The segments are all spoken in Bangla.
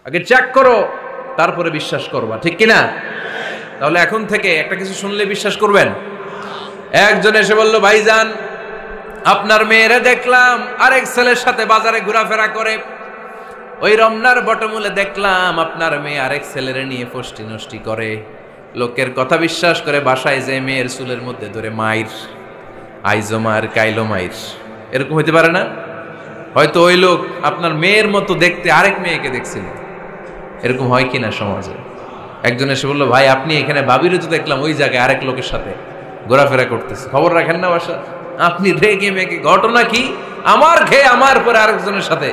আগে চেক করো, তারপরে বিশ্বাস করবা, ঠিক কিনা? তাহলে এখন থেকে একটা কিছু শুনলে বিশ্বাস করবেন। একজন এসে বলল, ভাইজান আপনার মেয়েরে দেখলাম আরেক ছেলের সাথে বাজারে ঘোরাফেরা করে, ওই রমনার বটমূলে দেখলাম আপনার মেয়ে আরেক ছেলেরে নিয়ে ফষ্টি নষ্টি করে, লোকের কথা বিশ্বাস করে বাসায় যে মেয়ের চুলের মধ্যে ধরে মাইর, আইজো মার কাইলো মাইর। এরকম হইতে পারে না? হয়তো ওই লোক আপনার মেয়ের মতো দেখতে আরেক মেয়েকে দেখছিল। এরকম হয় কিনা সমাজে? একজন এসে বললো, ভাই আপনি এখানে ভাবিরও তো দেখলাম ওই জায়গায় আরেক লোকের সাথে ঘোরাফেরা করতেছে, খবর রাখেন না বাসা? আপনি রেগে মেগে, ঘটনা কি? আমার খেয়ে আমার পরে আরেকজনের সাথে,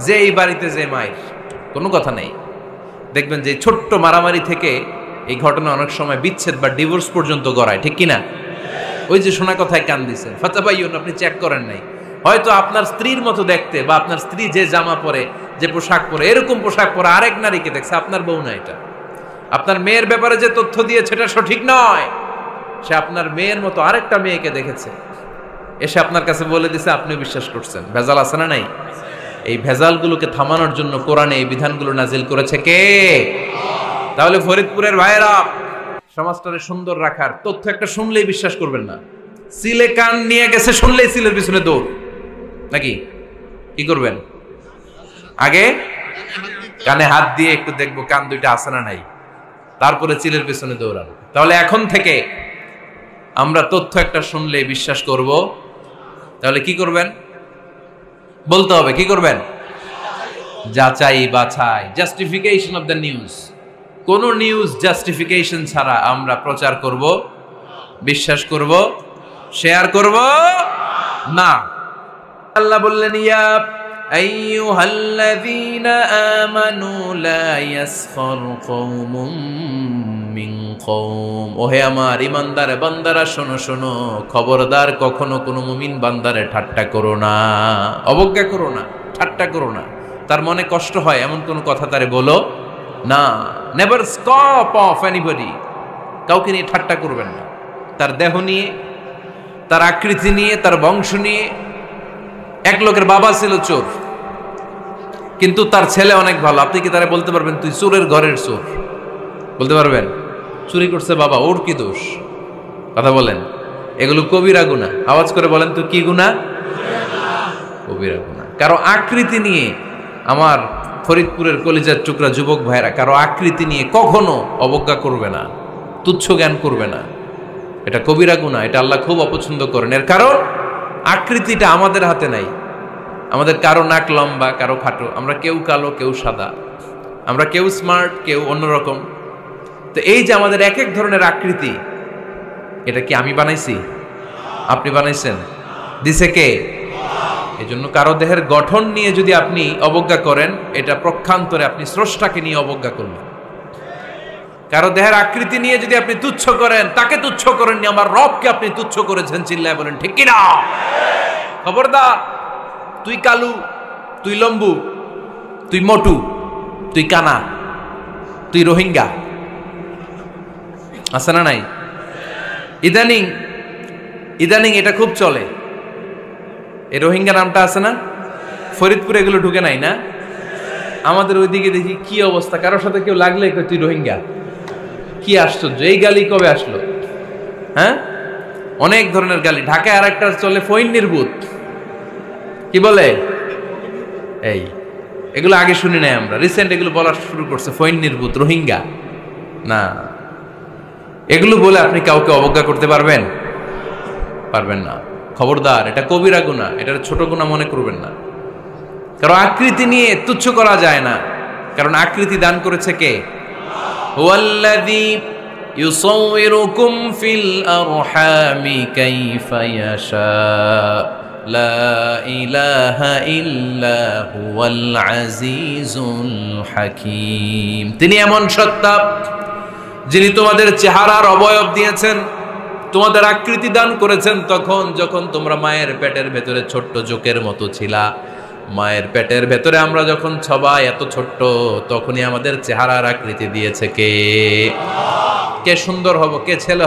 যে এই বাড়িতে যে মায়ের, কোনো কথা নেই। দেখবেন যে ছোট্ট মারামারি থেকে এই ঘটনা অনেক সময় বিচ্ছেদ বা ডিভোর্স পর্যন্ত গড়ায়, ঠিক কিনা? ওই যে শোনা কথায় কান দিছেন, ফাতাবাইয়ুন, আপনি চেক করেন নাই। হয়তো আপনার স্ত্রীর মতো দেখতে বা আপনার স্ত্রী যে জামা পরে, যে পোশাক পরে, এরকম পোশাক পরে আরেক নারীকে দেখছে, আপনার বউ না এটা। আপনার মেয়ের ব্যাপারে যে তথ্য দিয়েছে এটা সঠিক নয়, সে আপনার মেয়ের মতো আরেকটা মেয়েকে দেখেছে, এসে আপনার কাছে বলে দিছে, আপনিও বিশ্বাস করছেন। ভেজাল আছে না নাই? এই ভেজালগুলোকে থামানোর জন্য কোরআনে এই বিধানগুলো নাজিল করেছে কে? তাহলে ফরিদপুরের ভাইয়েরা, সমাজটাকে সুন্দর রাখার তথ্য একটা শুনলেই বিশ্বাস করবেন না। সিলে কান নিয়ে গেছে শুনলেই সিলের পিছনে দৌড়, নাকি? কি করবেন? আগে কানে হাত দিয়ে একটু দেখবো কান দুইটা আছে না নাই, তারপরে চিলের পিছনে দৌড়ানো। তাহলে এখন থেকে আমরা তথ্য একটা শুনলেই বিশ্বাস করব। তাহলে কি করবেন? বলতে হবে কি করবেন? যাচাই বাছাই, জাস্টিফিকেশন অফ দ্য নিউজ। কোন নিউজ জাস্টিফিকেশন ছাড়া আমরা প্রচার করব, বিশ্বাস করব, শেয়ার করব না। আল্লাহ বললেন, ইয়া আইয়ুহাল্লাযীনা আমানু লা ইয়াসখার কওমুম মিন কওম। ওহে আমার ঈমানদার বান্দারা, শোনো শোনো, খবরদার কখনো কোনো মুমিন বান্দারে ঠাট্টা করো না, অবজ্ঞা করো না, ঠাট্টা করো না। তার মনে কষ্ট হয় এমন কোন কথা তারে বলো না। নেভার স্কপ অফ এনিবডি, কাউকে নিয়ে ঠাট্টা করবেন না। তার দেহ নিয়ে, তার আকৃতি নিয়ে, তার বংশ নিয়ে। এক লোকের বাবা ছিল চোর, কিন্তু তার ছেলে অনেক ভালো। আপনি কি তারা বলতে পারবেন তুই চোরের ঘরের চোর? বলতে পারবেন? চুরি করছে বাবা, ওর কি দোষ? কথা বলেন। এগুলো কবিরা গুনাহ। আওয়াজ করে বলেন তো, কি গুনাহ? কবিরা গুনাহ। কারো আকৃতি নিয়ে, আমার ফরিদপুরের কলিজার টুকরা যুবক ভাইরা, কারো আকৃতি নিয়ে কখনো অবজ্ঞা করবে না, তুচ্ছ জ্ঞান করবে না। এটা কবিরা গুনাহ, এটা আল্লাহ খুব অপছন্দ করেন। এর কারণ আকৃতিটা আমাদের হাতে নাই। আমাদের কারো নাক লম্বা, কারো খাটো, আমরা কেউ কালো, কেউ সাদা, আমরা কেউ স্মার্ট, কেউ অন্যরকম। তো এই যে আমাদের এক এক ধরনের আকৃতি, এটা কি আমি বানাইছি? আপনি বানাইছেন? দিছে কে? এই জন্য কারো দেহের গঠন নিয়ে যদি আপনি অবজ্ঞা করেন, এটা প্রক্ষান্তরে আপনি স্রষ্টাকে নিয়ে অবজ্ঞা করলেন। কারো দেহের আকৃতি নিয়ে যদি আপনি তুচ্ছ করেন, তাকে তুচ্ছ করেননি, আমার রবকে আপনি তুচ্ছ করেছেন। চিল্লায় বলেন ঠিক কিনা? খবরদার, তুই কালু, তুই লম্বু, তুই মোটু, তুই কানা, তুই রোহিঙ্গা, আছে না নাই? ইদানিং ইদানিং এটা খুব চলে। এই রোহিঙ্গা নামটা আছে না? ফরিদপুরে এগুলো ঢুকে নাই না? আমাদের ওইদিকে দেখি কি অবস্থা, কারোর সাথে কেউ লাগলে তুই রোহিঙ্গা। কি আশ্চর্য, এই গালি কবে আসলো? হ্যাঁ, অনেক ধরনের গালি। ঢাকায় আর একটা চলে ফইন্নির ভূত, কি বলে? এই এগুলো আগে শুনি নাই আমরা, রিসেন্ট এগুলো বলা শুরু করছে। ফইন্নির ভূত, রোহিঙ্গা না। এগুলো বলে আপনি কাউকে অবজ্ঞা করতে পারবেন? পারবেন না। খবরদার, এটা কবিরা গুনাহ, এটা ছোট গুনাহ মনে করবেন না। কারণ আকৃতি নিয়ে তুচ্ছ করা যায় না, কারণ আকৃতি দান করেছে কে? হুয়াল্লাযী ইউসাউইরুকুম ফিল আরহামি কাইফা ইয়াশা লা ইলাহা ইল্লা হুয়াল আজিজুল হাকীম। তিনি এমন সত্তা যিনি তোমাদের চেহারার অবয়ব দিয়েছেন, তোমাদের আকৃতি দান করেছেন তখন যখন তোমরা মায়ের পেটের ভেতরে ছোট্ট জোকের মতো ছিলা। মায়ের পেটের ভেতরে আমরা যখন সবাই এত ছোট্ট, তখনই আমাদের চেহারার আকৃতি দিয়েছে কে? কে সুন্দর হব, কে ছেলে